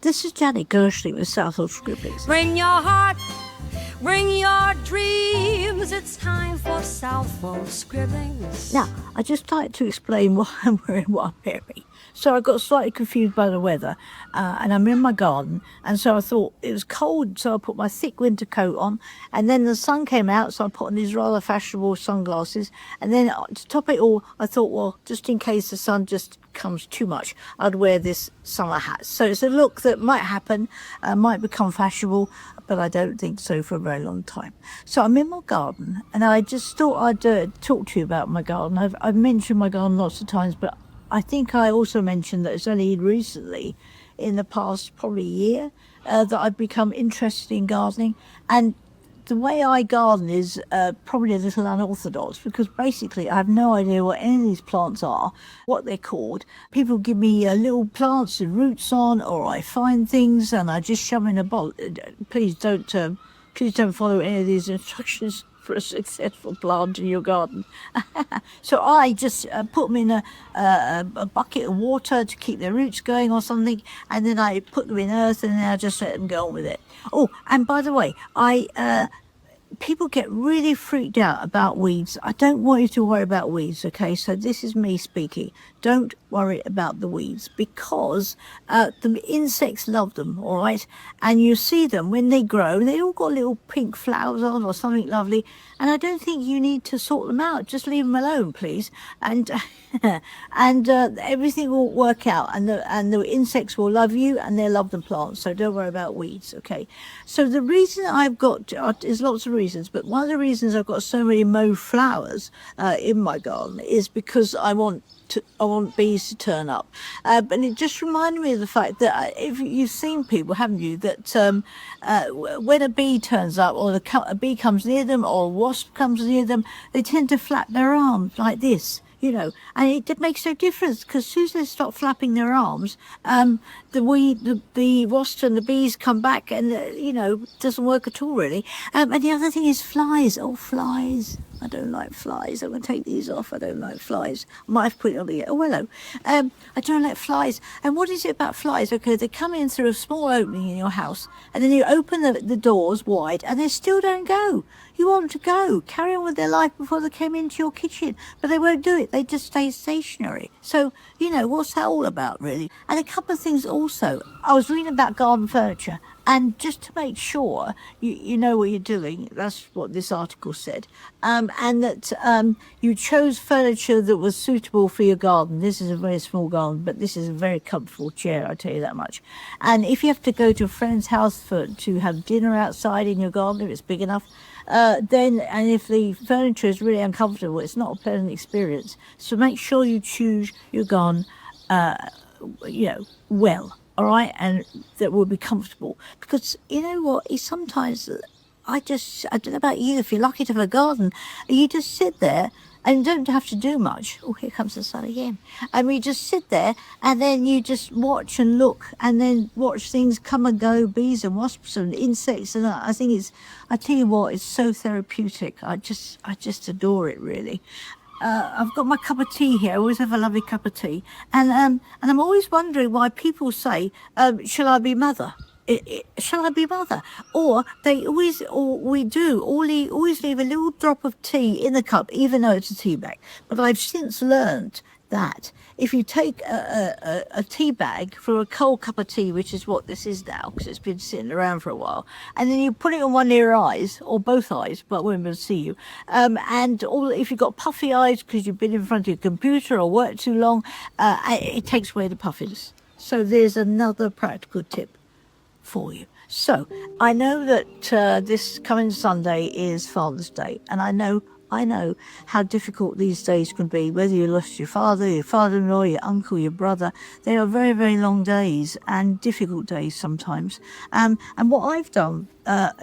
This is Janet Gershlick with Southwold Scribblings. Bring your heart, bring your dreams. It's time for Southwold Scribblings. Now, I just like to explain why I'm wearing what I'm wearing. So I got slightly confused by the weather, and I'm in my garden, and so I thought it was cold, so I put my thick winter coat on, and then the sun came out, so I put on these rather fashionable sunglasses, and then to top it all, I thought, well, just in case the sun just comes too much, I'd wear this summer hat. So it's a look that might happen, might become fashionable, but I don't think so for a very long time. So I'm in my garden, and I just thought I'd talk to you about my garden. I've mentioned my garden lots of times, but I think I also mentioned that it's only recently, in the past probably year, that I've become interested in gardening. And the way I garden is probably a little unorthodox, because basically I have no idea what any of these plants are, what they're called. People give me little plants with roots on, or I find things and I just shove them in a bowl. Please don't follow any of these instructions for a successful plant in your garden. So I just put them in a bucket of water to keep their roots going or something, and then I put them in earth, and then I just let them go on with it. Oh, and by the way, people get really freaked out about weeds. I don't want you to worry about weeds, okay? So this is me speaking. Don't worry about the weeds, because the insects love them, all right? And you see them when they grow, they all got little pink flowers on or something lovely, and I don't think you need to sort them out. Just leave them alone, please. And everything will work out, and the insects will love you, and they'll love the plants. So don't worry about weeds, okay? So the reason I've got, there's lots of reasons, but one of the reasons I've got so many mauve flowers in my garden is because I want bees to turn up. And it just reminded me of the fact that if you've seen people, haven't you, that when a bee turns up, or a bee comes near them, or a wasp comes near them, they tend to flap their arms like this. You know, and it makes no difference, because as soon as they stop flapping their arms, the wasps and the bees come back, and it doesn't work at all, really. And the other thing is flies. Oh, flies! I don't like flies. I'm going to take these off. I don't like flies. I might have put it on the... Oh, hello. I don't like flies. And what is it about flies? Okay, they come in through a small opening in your house, and then you open the doors wide, and they still don't go. You want them to go, carry on with their life before they came into your kitchen, but they won't do it. They just stay stationary. So, what's that all about, really? And a couple of things also. I was reading about garden furniture, and just to make sure you know what you're doing, that's what this article said, and that you chose furniture that was suitable for your garden. This is a very small garden, but this is a very comfortable chair, I tell you that much. And if you have to go to a friend's house to have dinner outside in your garden, if it's big enough, and if the furniture is really uncomfortable, it's not a pleasant experience. So make sure you choose your garden, well, all right, and that will be comfortable. Because you know what, sometimes I don't know about you, if you're lucky to have a garden, you just sit there and don't have to do much. Oh, here comes the sun again. And we just sit there, and then you just watch and look, and then watch things come and go, bees and wasps and insects. And I tell you what, it's so therapeutic. I just adore it, really. I've got my cup of tea here. I always have a lovely cup of tea. And I'm always wondering why people say, shall I be mother? Shall I be mother? Or they always leave a little drop of tea in the cup, even though it's a tea bag. But I've since learned that if you take a tea bag for a cold cup of tea, which is what this is now, because it's been sitting around for a while, and then you put it on one of your eyes, or both eyes, but I won't be able to see you, if you've got puffy eyes because you've been in front of your computer or worked too long, it takes away the puffiness. So there's another practical tip for you. So I know that this coming Sunday is Father's Day, and I know how difficult these days can be, whether you lost your father, your father-in-law, your uncle, your brother. They are very, very long days and difficult days sometimes. And what I've done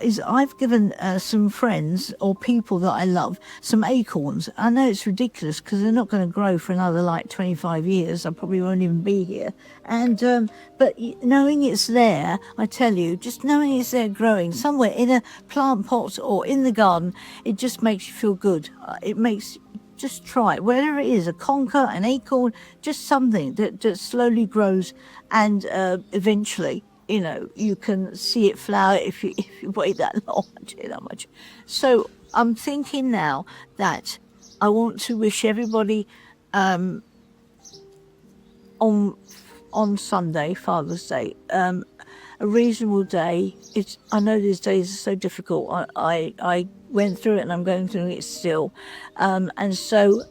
is I've given some friends or people that I love some acorns. I know it's ridiculous because they're not going to grow for another 25 years. I probably won't even be here. And but knowing it's there, I tell you, just knowing it's there growing somewhere in a plant pot or in the garden, it just makes you feel good. Just try it, whatever it is, a conker, an acorn, just something that slowly grows and eventually you know, you can see it flower if you wait that long. I tell you that much. So I'm thinking now that I want to wish everybody on Sunday, Father's Day, a reasonable day. I know these days are so difficult. I went through it and I'm going through it still. And so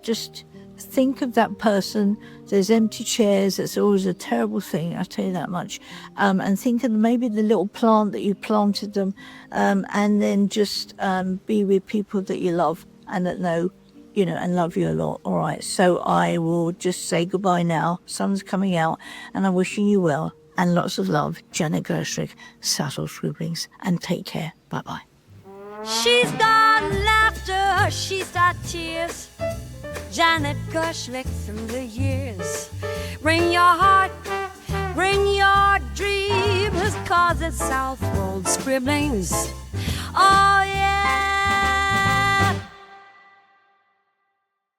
just think of that person. There's empty chairs. It's always a terrible thing, I tell you that much. And think of maybe the little plant that you planted them, and then just be with people that you love and that know, you know, and love you a lot. All right, so I will just say goodbye now. Sun's coming out and I'm wishing you well and lots of love. Janet Gershlick, Southwold Scribblings, and take care. Bye-bye. She's got laughter, she's got tears. Janet Gershlick through the years. Bring your heart, bring your dreams, 'cause it's Southwold Scribblings.